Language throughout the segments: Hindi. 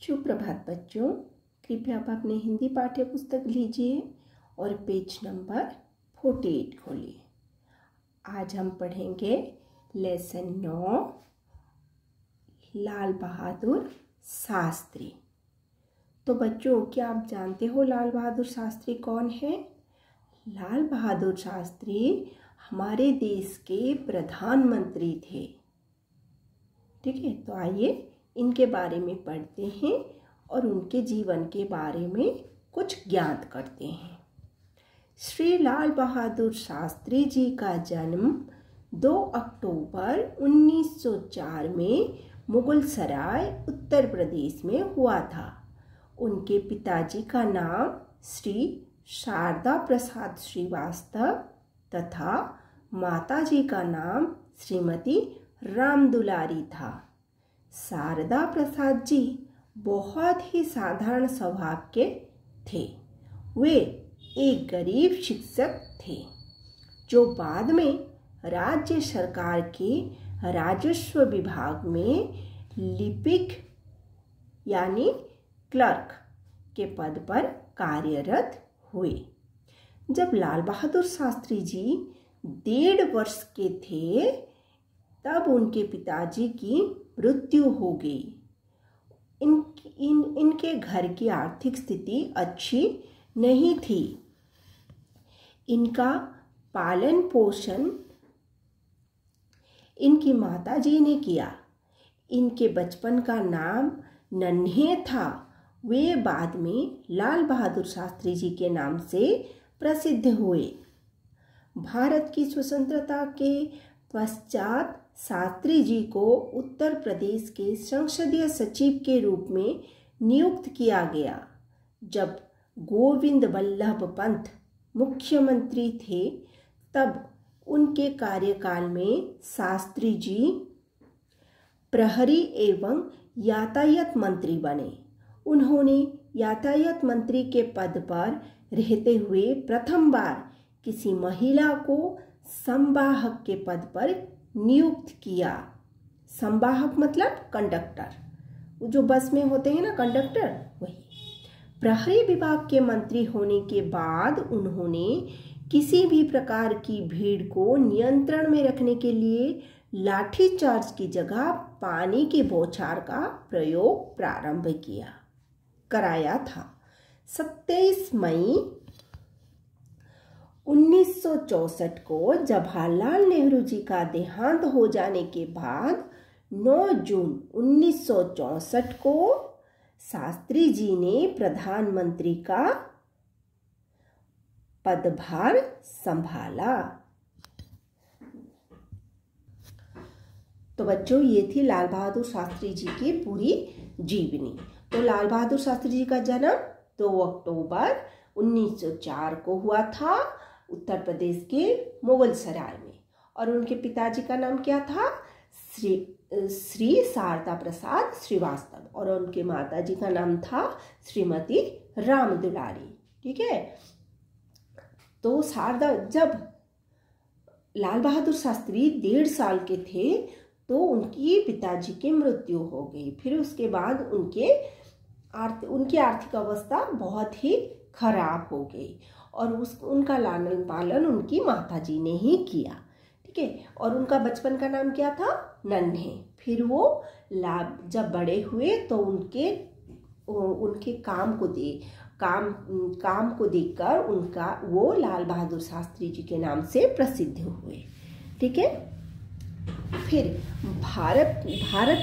सुप्रभात बच्चों, कृपया आप अपने हिंदी पाठ्य पुस्तक लीजिए और पेज नंबर 48 खोलिए। आज हम पढ़ेंगे लेसन 9 लाल बहादुर शास्त्री। तो बच्चों, क्या आप जानते हो लाल बहादुर शास्त्री कौन है? लाल बहादुर शास्त्री हमारे देश के प्रधानमंत्री थे। ठीक है, तो आइए इनके बारे में पढ़ते हैं और उनके जीवन के बारे में कुछ ज्ञात करते हैं। श्री लाल बहादुर शास्त्री जी का जन्म 2 अक्टूबर 1904 में मुगलसराय उत्तर प्रदेश में हुआ था। उनके पिताजी का नाम श्री शारदा प्रसाद श्रीवास्तव तथा माताजी का नाम श्रीमती रामदुलारी था। शारदा प्रसाद जी बहुत ही साधारण स्वभाव के थे। वे एक गरीब शिक्षक थे जो बाद में राज्य सरकार के राजस्व विभाग में लिपिक यानी क्लर्क के पद पर कार्यरत हुए। जब लाल बहादुर शास्त्री जी 1.5 वर्ष के थे तब उनके पिताजी की मृत्यु हो गई। इनके घर की आर्थिक स्थिति अच्छी नहीं थी। इनका पालन पोषण इनकी माताजी ने किया। इनके बचपन का नाम नन्हे था। वे बाद में लाल बहादुर शास्त्री जी के नाम से प्रसिद्ध हुए। भारत की स्वतंत्रता के पश्चात शास्त्री जी को उत्तर प्रदेश के संसदीय सचिव के रूप में नियुक्त किया गया। जब गोविंद बल्लभ पंत मुख्यमंत्री थे तब उनके कार्यकाल में शास्त्री जी प्रहरी एवं यातायात मंत्री बने। उन्होंने यातायात मंत्री के पद पर रहते हुए प्रथम बार किसी महिला को संवाहक के पद पर नियुक्त किया। संवाहक मतलब कंडक्टर, जो बस में होते हैं ना कंडक्टर, वही। प्रहरी विभाग के मंत्री होने के बाद उन्होंने किसी भी प्रकार की भीड़ को नियंत्रण में रखने के लिए लाठीचार्ज की जगह पानी की बौछार का प्रयोग प्रारंभ कराया था। 27 मई 1964 को जवाहरलाल नेहरू जी का देहांत हो जाने के बाद 9 जून 1964 को शास्त्री जी ने प्रधानमंत्री का पदभार संभाला। तो बच्चों, ये थी लाल बहादुर शास्त्री जी की पूरी जीवनी। तो लाल बहादुर शास्त्री जी का जन्म 2 अक्टूबर 1904 को हुआ था उत्तर प्रदेश के मुगलसराय में। और उनके पिताजी का नाम क्या था? श्री शारदा प्रसाद श्रीवास्तव। और उनके माताजी का नाम था श्रीमती रामदुलारी। ठीक है, तो जब लाल बहादुर शास्त्री 1.5 साल के थे तो उनकी पिताजी की मृत्यु हो गई। फिर उसके बाद उनकी आर्थिक अवस्था बहुत ही खराब हो गई और उनका लालन पालन उनकी माताजी ने ही किया। ठीक है, और उनका बचपन का नाम क्या था? नन्हे। फिर वो जब बड़े हुए तो उनके काम को देखकर वो लाल बहादुर शास्त्री जी के नाम से प्रसिद्ध हुए। ठीक है, फिर भारत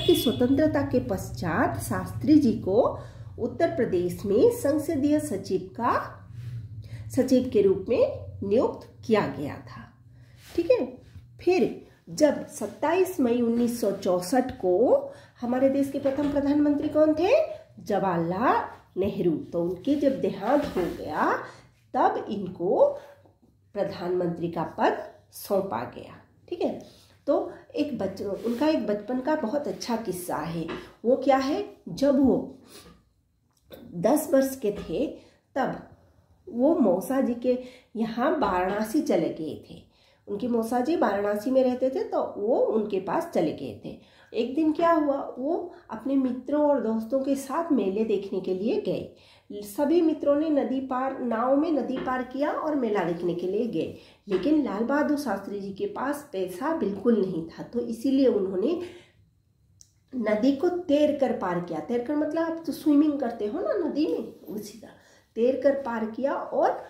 की स्वतंत्रता के पश्चात शास्त्री जी को उत्तर प्रदेश में संसदीय सचिव के रूप में नियुक्त किया गया था। ठीक है, फिर जब 27 मई 1964 को हमारे देश के प्रथम प्रधानमंत्री कौन थे? जवाहरलाल नेहरू। तो उनके जब देहांत हो गया तब इनको प्रधानमंत्री का पद सौंपा गया। ठीक है, तो उनका एक बचपन का बहुत अच्छा किस्सा है। वो क्या है? जब वो 10 वर्ष के थे तब वो मौसा जी के यहाँ वाराणसी चले गए थे। उनकी मौसा जी वाराणसी में रहते थे तो वो उनके पास चले गए थे। एक दिन क्या हुआ, वो अपने मित्रों और दोस्तों के साथ मेले देखने के लिए गए। सभी मित्रों ने नाव में नदी पार किया और मेला देखने के लिए गए, लेकिन लाल बहादुर शास्त्री जी के पास पैसा बिल्कुल नहीं था, तो इसीलिए उन्होंने नदी को तैर कर पार किया। तैर कर मतलब आप तो स्विमिंग करते हो ना नदी में, उसी तरह तैर कर पार किया और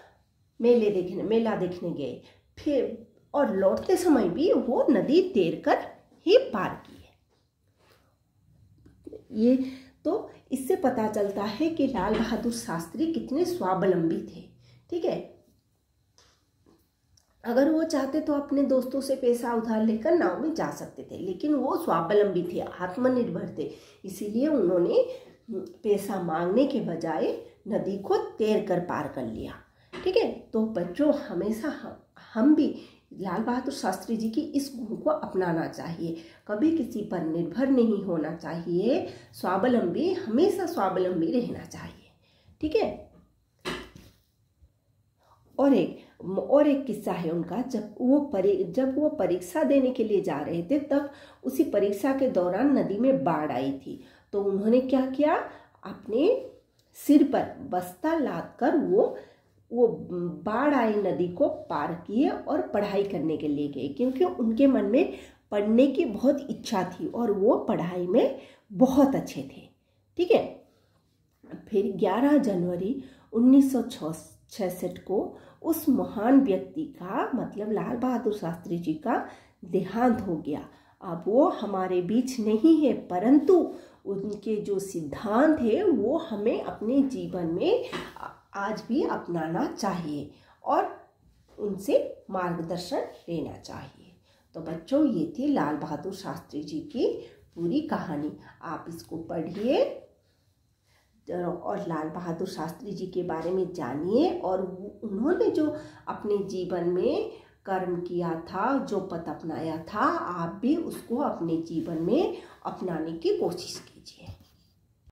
मेला देखने गए। फिर और लौटते समय भी वो नदी तैर कर ही पार किए। ये तो इससे पता चलता है कि लाल बहादुर शास्त्री कितने स्वावलंबी थे। ठीक है, अगर वो चाहते तो अपने दोस्तों से पैसा उधार लेकर नाव में जा सकते थे, लेकिन वो स्वावलंबी थे, आत्मनिर्भर थे, इसीलिए उन्होंने पैसा मांगने के बजाय नदी को तैर कर पार कर लिया। ठीक है, तो बच्चों हमेशा हम भी लाल बहादुर शास्त्री जी की इस गुण को अपनाना चाहिए। कभी किसी पर निर्भर नहीं होना चाहिए, स्वावलंबी, हमेशा स्वावलंबी रहना चाहिए। ठीक है, और एक किस्सा है उनका। जब वो परीक्षा देने के लिए जा रहे थे, तब उसी परीक्षा के दौरान नदी में बाढ़ आई थी। तो उन्होंने क्या किया, अपने सिर पर बस्ता लाद कर वो बाढ़ आई नदी को पार किए और पढ़ाई करने के लिए गए, क्योंकि उनके मन में पढ़ने की बहुत इच्छा थी और वो पढ़ाई में बहुत अच्छे थे। ठीक है, फिर 11 जनवरी 1966 को उस महान व्यक्ति का, मतलब लाल बहादुर शास्त्री जी का देहांत हो गया। अब वो हमारे बीच नहीं है, परंतु उनके जो सिद्धांत है वो हमें अपने जीवन में आज भी अपनाना चाहिए और उनसे मार्गदर्शन लेना चाहिए। तो बच्चों, ये थी लाल बहादुर शास्त्री जी की पूरी कहानी। आप इसको पढ़िए और लाल बहादुर शास्त्री जी के बारे में जानिए, और उन्होंने जो अपने जीवन में कर्म किया था, जो पथ अपनाया था, आप भी उसको अपने जीवन में अपनाने की कोशिश कीजिए।